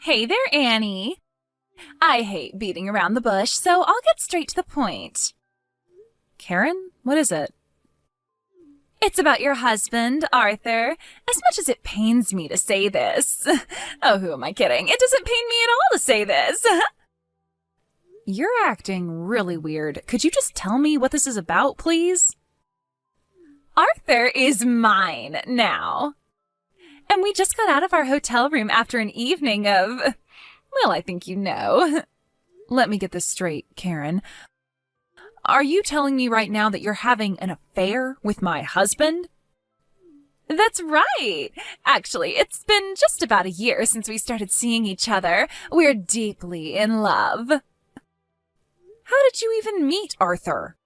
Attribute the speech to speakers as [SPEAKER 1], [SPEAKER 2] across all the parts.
[SPEAKER 1] Hey there, Annie. I hate beating around the bush, so I'll get straight to the point.
[SPEAKER 2] Karen, what is it?
[SPEAKER 1] It's about your husband, Arthur. As much as it pains me to say this. Oh, who am I kidding? It doesn't pain me at all to say this.
[SPEAKER 2] You're acting really weird. Could you just tell me what this is about, please?
[SPEAKER 1] Arthur is mine now. And we just got out of our hotel room after an evening of, well, I think you know.
[SPEAKER 2] Let me get this straight, Karen. Are you telling me right now that you're having an affair with my husband?
[SPEAKER 1] That's right. Actually, it's been just about a year since we started seeing each other. We're deeply in love.
[SPEAKER 2] How did you even meet Arthur?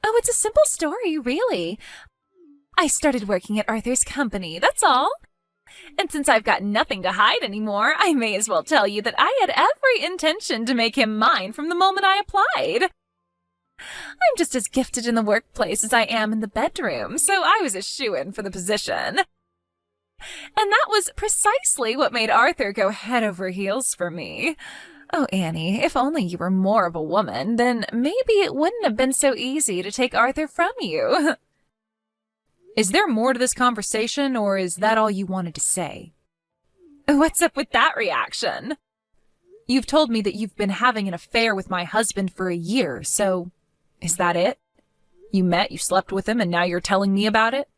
[SPEAKER 1] Oh, it's a simple story, really. I started working at Arthur's company, that's all. And since I've got nothing to hide anymore, I may as well tell you that I had every intention to make him mine from the moment I applied. I'm just as gifted in the workplace as I am in the bedroom, so I was a shoo-in for the position. And that was precisely what made Arthur go head over heels for me. Oh, Annie, if only you were more of a woman, then maybe it wouldn't have been so easy to take Arthur from you.
[SPEAKER 2] Is there more to this conversation, or is that all you wanted to say?
[SPEAKER 1] What's up with that reaction?
[SPEAKER 2] You've told me that you've been having an affair with my husband for a year, so is that it? You met, you slept with him, and now you're telling me about it?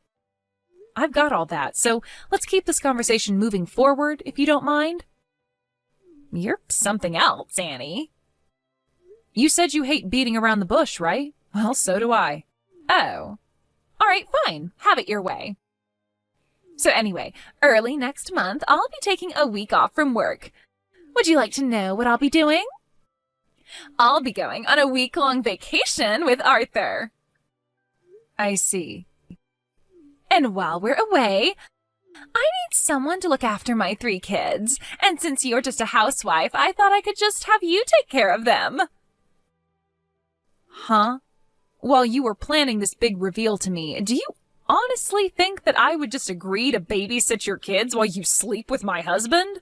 [SPEAKER 2] I've got all that, so let's keep this conversation moving forward, if you don't mind.
[SPEAKER 1] You're something else, Annie.
[SPEAKER 2] You said you hate beating around the bush, right? Well, so do I.
[SPEAKER 1] Oh. All right, fine. Have it your way. So anyway, early next month, I'll be taking a week off from work. Would you like to know what I'll be doing? I'll be going on a week-long vacation with Arthur.
[SPEAKER 2] I see.
[SPEAKER 1] And while we're away, I need someone to look after my 3 kids. And since you're just a housewife, I thought I could just have you take care of them.
[SPEAKER 2] Huh? While you were planning this big reveal to me, do you honestly think that I would just agree to babysit your kids while you sleep with my husband?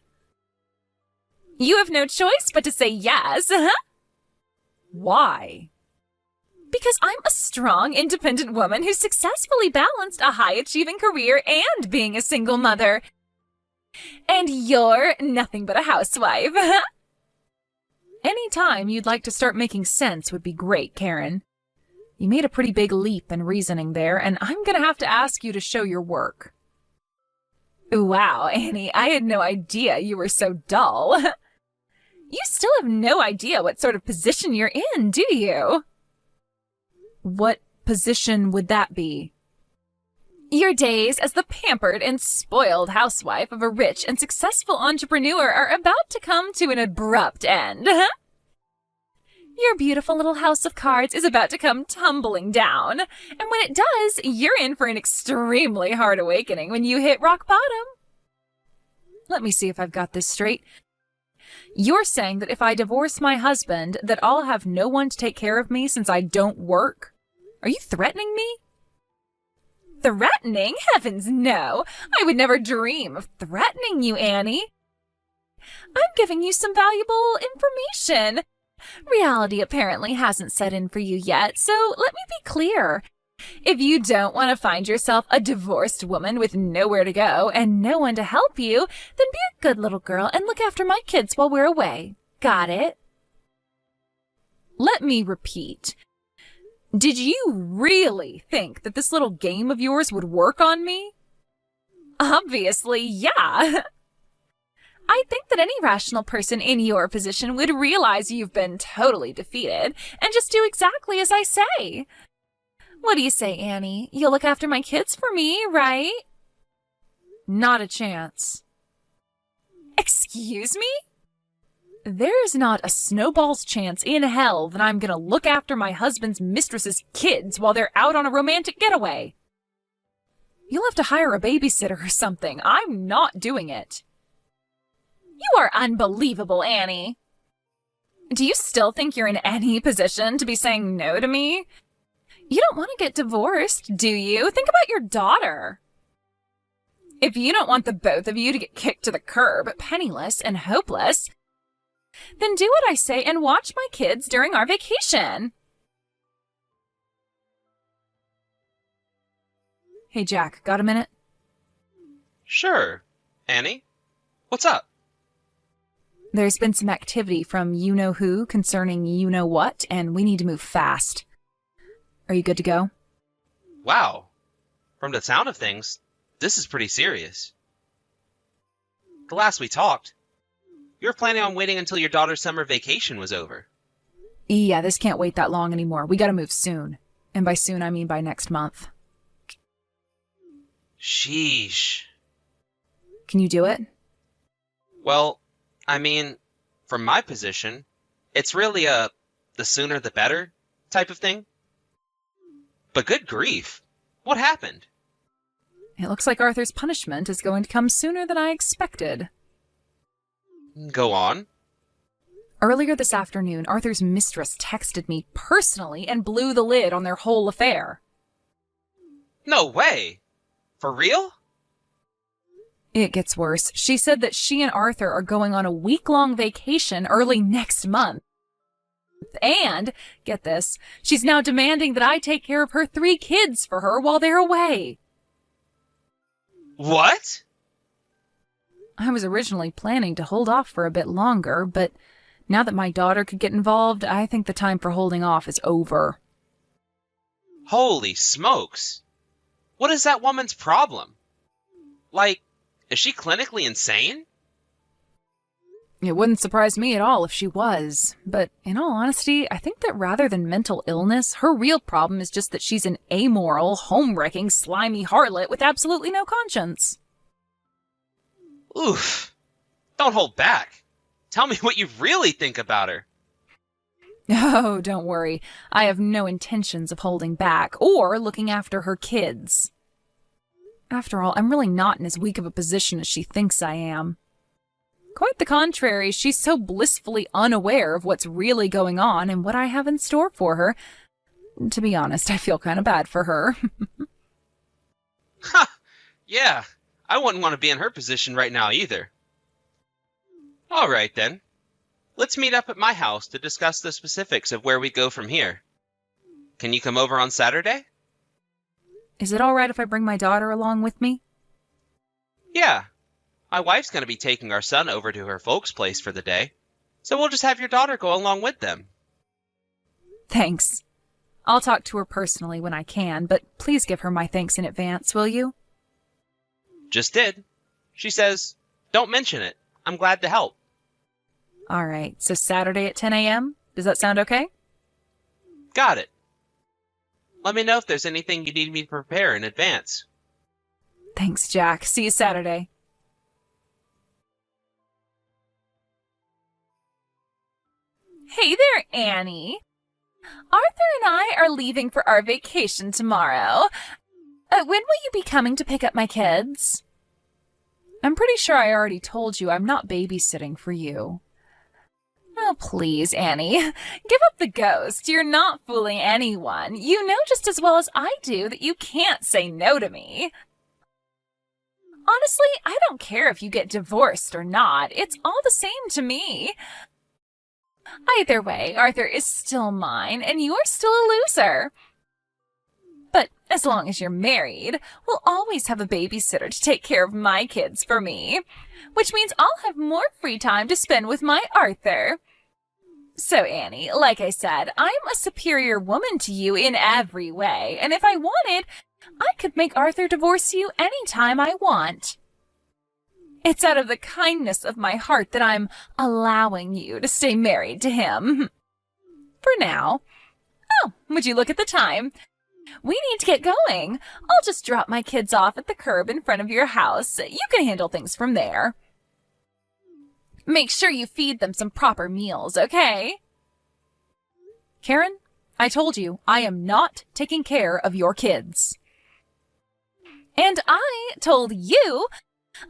[SPEAKER 1] You have no choice but to say yes.
[SPEAKER 2] Why?
[SPEAKER 1] Because I'm a strong, independent woman who successfully balanced a high-achieving career and being a single mother. And you're nothing but a housewife.
[SPEAKER 2] Any time you'd like to start making sense would be great, Karen. You made a pretty big leap in reasoning there, and I'm gonna have to ask you to show your work.
[SPEAKER 1] Wow, Annie, I had no idea you were so dull. You still have no idea what sort of position you're in, do you?
[SPEAKER 2] What position would that be?
[SPEAKER 1] Your days as the pampered and spoiled housewife of a rich and successful entrepreneur are about to come to an abrupt end. Your beautiful little house of cards is about to come tumbling down. And when it does, you're in for an extremely hard awakening when you hit rock bottom.
[SPEAKER 2] Let me see if I've got this straight. You're saying that if I divorce my husband, that I'll have no one to take care of me since I don't work? Are you threatening me?
[SPEAKER 1] Threatening? Heavens, no. I would never dream of threatening you, Annie. I'm giving you some valuable information. Reality apparently hasn't set in for you yet, so let me be clear. If you don't want to find yourself a divorced woman with nowhere to go and no one to help you, then be a good little girl and look after my kids while we're away. Got it?
[SPEAKER 2] Let me repeat. Did you really think that this little game of yours would work on me?
[SPEAKER 1] Obviously, yeah. I think that any rational person in your position would realize you've been totally defeated and just do exactly as I say. What do you say, Annie? You'll look after my kids for me, right?
[SPEAKER 2] Not a chance.
[SPEAKER 1] Excuse me?
[SPEAKER 2] There's not a snowball's chance in hell that I'm gonna look after my husband's mistress's kids while they're out on a romantic getaway. You'll have to hire a babysitter or something. I'm not doing it.
[SPEAKER 1] You are unbelievable, Annie. Do you still think you're in any position to be saying no to me? You don't want to get divorced, do you? Think about your daughter.
[SPEAKER 2] If you don't want the both of you to get kicked to the curb, penniless and hopeless, then do what I say and watch my kids during our vacation. Hey, Jack, got a minute?
[SPEAKER 3] Sure. Annie? What's up?
[SPEAKER 2] There's been some activity from you-know-who concerning you-know-what, and we need to move fast. Are you good to go?
[SPEAKER 3] Wow. From the sound of things, this is pretty serious. The last we talked, you were planning on waiting until your daughter's summer vacation was over.
[SPEAKER 2] Yeah, this can't wait that long anymore. We gotta move soon. And by soon, I mean by next month.
[SPEAKER 3] Sheesh.
[SPEAKER 2] Can you do it?
[SPEAKER 3] Well, I mean, from my position, it's really a the sooner the better type of thing. But good grief, what happened?
[SPEAKER 2] It looks like Arthur's punishment is going to come sooner than I expected.
[SPEAKER 3] Go on.
[SPEAKER 2] Earlier this afternoon, Arthur's mistress texted me personally and blew the lid on their whole affair.
[SPEAKER 3] No way! For real?
[SPEAKER 2] It gets worse. She said that she and Arthur are going on a week-long vacation early next month. And, get this, she's now demanding that I take care of her 3 kids for her while they're away.
[SPEAKER 3] What?
[SPEAKER 2] I was originally planning to hold off for a bit longer, but now that my daughter could get involved, I think the time for holding off is over.
[SPEAKER 3] Holy smokes! What is that woman's problem? Like, is she clinically insane?
[SPEAKER 2] It wouldn't surprise me at all if she was, but in all honesty, I think that rather than mental illness, her real problem is just that she's an amoral, home-wrecking, slimy harlot with absolutely no conscience.
[SPEAKER 3] Oof. Don't hold back. Tell me what you really think about her.
[SPEAKER 2] Oh, don't worry. I have no intentions of holding back or looking after her kids. After all, I'm really not in as weak of a position as she thinks I am. Quite the contrary, she's so blissfully unaware of what's really going on and what I have in store for her. To be honest, I feel kind of bad for her.
[SPEAKER 3] Ha! Yeah, I wouldn't want to be in her position right now either. All right, then. Let's meet up at my house to discuss the specifics of where we go from here. Can you come over on Saturday?
[SPEAKER 2] Is it all right if I bring my daughter along with me?
[SPEAKER 3] Yeah. My wife's going to be taking our son over to her folks' place for the day, so we'll just have your daughter go along with them.
[SPEAKER 2] Thanks. I'll talk to her personally when I can, but please give her my thanks in advance, will you?
[SPEAKER 3] Just did. She says, don't mention it. I'm glad to help.
[SPEAKER 2] All right, so Saturday at 10 a.m.? Does that sound okay?
[SPEAKER 3] Got it. Let me know if there's anything you need me to prepare in advance.
[SPEAKER 2] Thanks, Jack. See you Saturday.
[SPEAKER 1] Hey there, Annie. Arthur and I are leaving for our vacation tomorrow. When will you be coming to pick up my kids?
[SPEAKER 2] I'm pretty sure I already told you I'm not babysitting for you.
[SPEAKER 1] Oh, please, Annie. Give up the ghost. You're not fooling anyone. You know just as well as I do that you can't say no to me. Honestly, I don't care if you get divorced or not. It's all the same to me. Either way, Arthur is still mine, and you're still a loser. But as long as you're married, we'll always have a babysitter to take care of my kids for me, which means I'll have more free time to spend with my Arthur. So, Annie, like I said, I'm a superior woman to you in every way, and if I wanted, I could make Arthur divorce you anytime I want. It's out of the kindness of my heart that I'm allowing you to stay married to him. For now. Oh, would you look at the time? We need to get going. I'll just drop my kids off at the curb in front of your house. You can handle things from there. Make sure you feed them some proper meals, okay?
[SPEAKER 2] Karen, I told you, I am not taking care of your kids.
[SPEAKER 1] And I told you,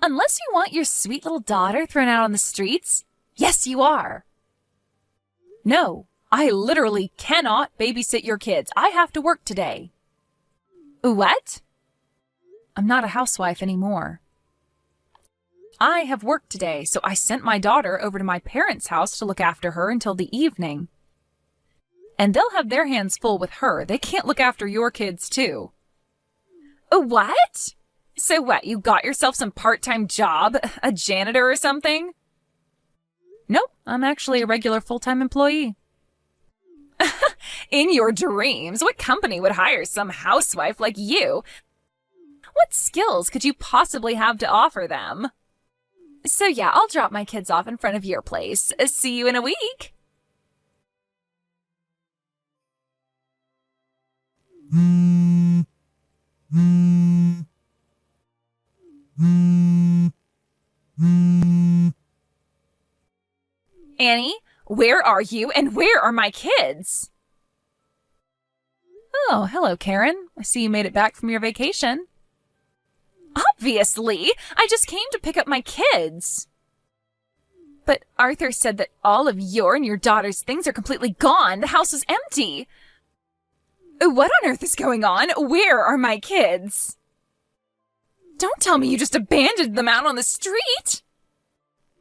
[SPEAKER 1] unless you want your sweet little daughter thrown out on the streets, yes, you are.
[SPEAKER 2] No, I literally cannot babysit your kids. I have to work today.
[SPEAKER 1] What?
[SPEAKER 2] I'm not a housewife anymore. I have work today, so I sent my daughter over to my parents' house to look after her until the evening. And they'll have their hands full with her. They can't look after your kids, too.
[SPEAKER 1] What? So what, you got yourself some part-time job? A janitor or something?
[SPEAKER 2] Nope, I'm actually a regular full-time employee.
[SPEAKER 1] In your dreams, what company would hire some housewife like you? What skills could you possibly have to offer them? So yeah, I'll drop my kids off in front of your place. See you in a week. Annie, where are you and where are my kids?
[SPEAKER 2] Oh, hello, Karen. I see you made it back from your vacation.
[SPEAKER 1] Obviously, I just came to pick up my kids. But Arthur said that all of your and your daughter's things are completely gone. The house is empty. What on earth is going on? Where are my kids? Don't tell me you just abandoned them out on the street.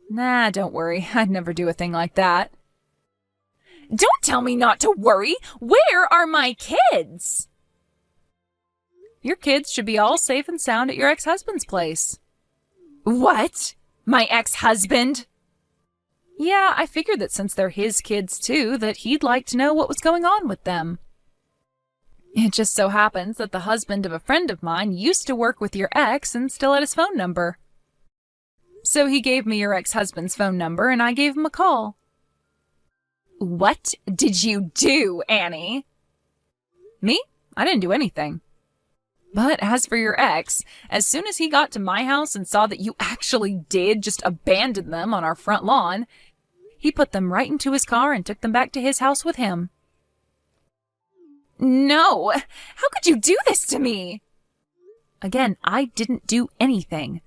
[SPEAKER 2] Nah, don't worry. I'd never do a thing like that.
[SPEAKER 1] Don't tell me not to worry. Where are my kids?
[SPEAKER 2] Your kids should be all safe and sound at your ex-husband's place.
[SPEAKER 1] What? My ex-husband?
[SPEAKER 2] Yeah, I figured that since they're his kids too, that he'd like to know what was going on with them. It just so happens that the husband of a friend of mine used to work with your ex and still had his phone number. So he gave me your ex-husband's phone number and I gave him a call.
[SPEAKER 1] What did you do, Annie?
[SPEAKER 2] Me? I didn't do anything. But as for your ex, as soon as he got to my house and saw that you actually did just abandon them on our front lawn, he put them right into his car and took them back to his house with him.
[SPEAKER 1] No! How could you do this to me?
[SPEAKER 2] Again, I didn't do anything.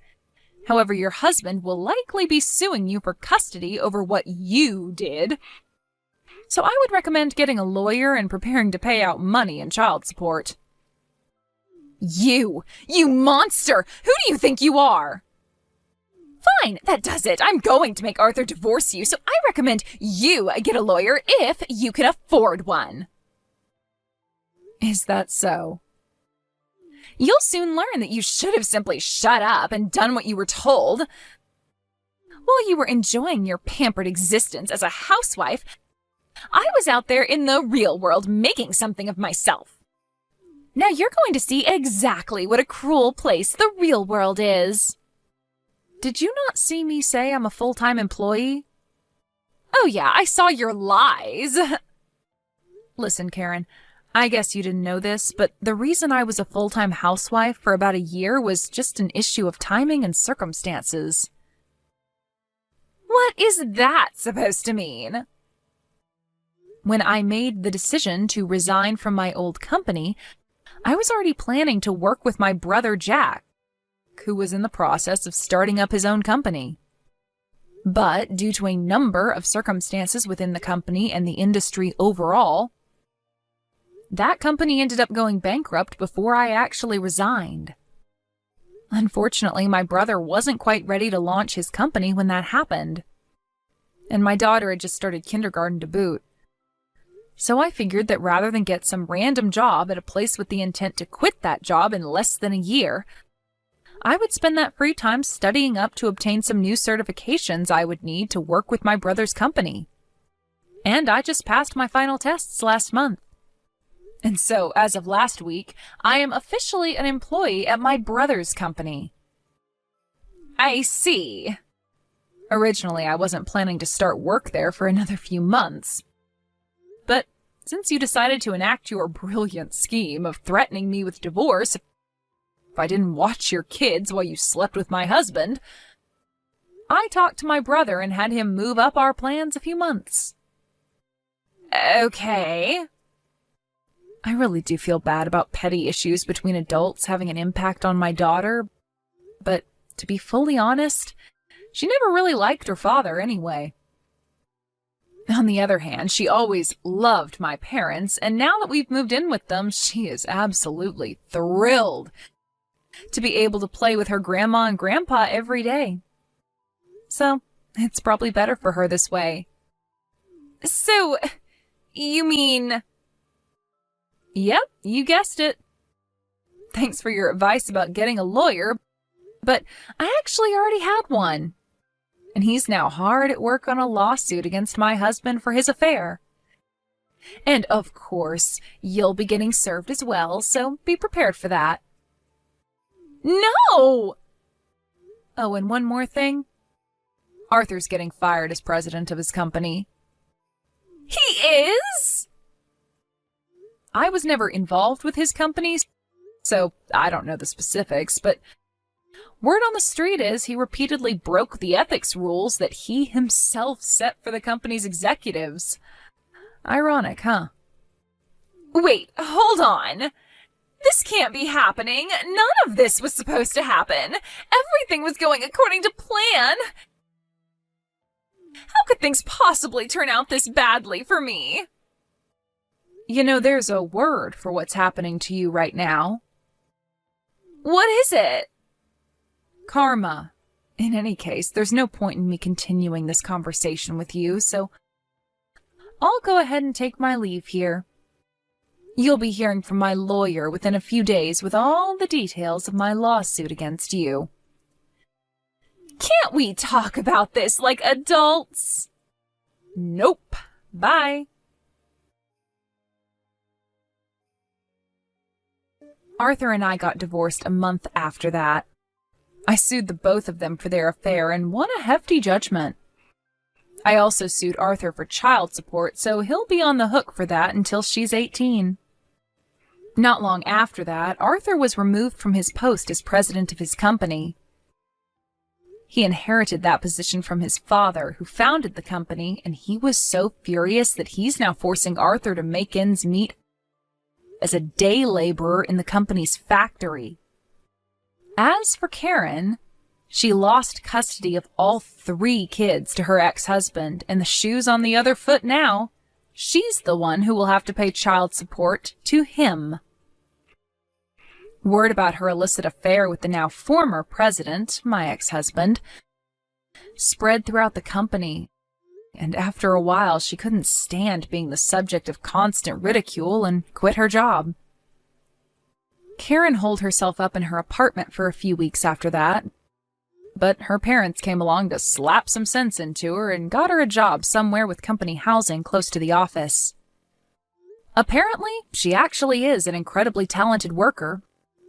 [SPEAKER 2] However, your husband will likely be suing you for custody over what you did. So I would recommend getting a lawyer and preparing to pay out money in child support.
[SPEAKER 1] You monster! Who do you think you are? Fine, that does it. I'm going to make Arthur divorce you, so I recommend you get a lawyer if you can afford one.
[SPEAKER 2] Is that so?
[SPEAKER 1] You'll soon learn that you should have simply shut up and done what you were told. While you were enjoying your pampered existence as a housewife, I was out there in the real world making something of myself. Now you're going to see exactly what a cruel place the real world is.
[SPEAKER 2] Did you not see me say I'm a full-time employee?
[SPEAKER 1] Oh yeah, I saw your lies.
[SPEAKER 2] Listen, Karen, I guess you didn't know this, but the reason I was a full-time housewife for about a year was just an issue of timing and circumstances.
[SPEAKER 1] What is that supposed to mean?
[SPEAKER 2] When I made the decision to resign from my old company, I was already planning to work with my brother Jack, who was in the process of starting up his own company. But due to a number of circumstances within the company and the industry overall, that company ended up going bankrupt before I actually resigned. Unfortunately, my brother wasn't quite ready to launch his company when that happened, and my daughter had just started kindergarten to boot. So I figured that rather than get some random job at a place with the intent to quit that job in less than a year, I would spend that free time studying up to obtain some new certifications I would need to work with my brother's company. And I just passed my final tests last month. And so, as of last week, I am officially an employee at my brother's company.
[SPEAKER 1] I see.
[SPEAKER 2] Originally, I wasn't planning to start work there for another few months. But since you decided to enact your brilliant scheme of threatening me with divorce if I didn't watch your kids while you slept with my husband, I talked to my brother and had him move up our plans a few months.
[SPEAKER 1] Okay.
[SPEAKER 2] I really do feel bad about petty issues between adults having an impact on my daughter, but to be fully honest, she never really liked her father anyway. On the other hand, she always loved my parents, and now that we've moved in with them, she is absolutely thrilled to be able to play with her grandma and grandpa every day. So, it's probably better for her this way.
[SPEAKER 1] So, you mean...
[SPEAKER 2] Yep, you guessed it. Thanks for your advice about getting a lawyer, but I actually already had one. And he's now hard at work on a lawsuit against my husband for his affair. And of course, you'll be getting served as well, so be prepared for that.
[SPEAKER 1] No!
[SPEAKER 2] Oh, and one more thing. Arthur's getting fired as president of his company.
[SPEAKER 1] He is?
[SPEAKER 2] I was never involved with his companies, so I don't know the specifics, but word on the street is he repeatedly broke the ethics rules that he himself set for the company's executives. Ironic, huh?
[SPEAKER 1] Wait, hold on. This can't be happening. None of this was supposed to happen. Everything was going according to plan. How could things possibly turn out this badly for me?
[SPEAKER 2] You know, there's a word for what's happening to you right now.
[SPEAKER 1] What is it?
[SPEAKER 2] Karma. In any case, there's no point in me continuing this conversation with you, so I'll go ahead and take my leave here. You'll be hearing from my lawyer within a few days with all the details of my lawsuit against you.
[SPEAKER 1] Can't we talk about this like adults?
[SPEAKER 2] Nope. Bye. Arthur and I got divorced a month after that. I sued the both of them for their affair and won a hefty judgment. I also sued Arthur for child support, so he'll be on the hook for that until she's 18. Not long after that, Arthur was removed from his post as president of his company. He inherited that position from his father, who founded the company, and he was so furious that he's now forcing Arthur to make ends meet as a day laborer in the company's factory. As for Karen, she lost custody of all 3 kids to her ex-husband, and the shoe's on the other foot now. She's the one who will have to pay child support to him. Word about her illicit affair with the now former president, my ex-husband, spread throughout the company, and after a while she couldn't stand being the subject of constant ridicule and quit her job. Karen holed herself up in her apartment for a few weeks after that, but her parents came along to slap some sense into her and got her a job somewhere with company housing close to the office. Apparently, she actually is an incredibly talented worker,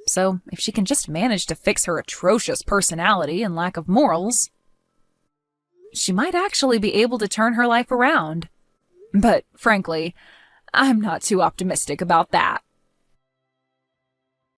[SPEAKER 2] so if she can just manage to fix her atrocious personality and lack of morals, she might actually be able to turn her life around. But frankly, I'm not too optimistic about that.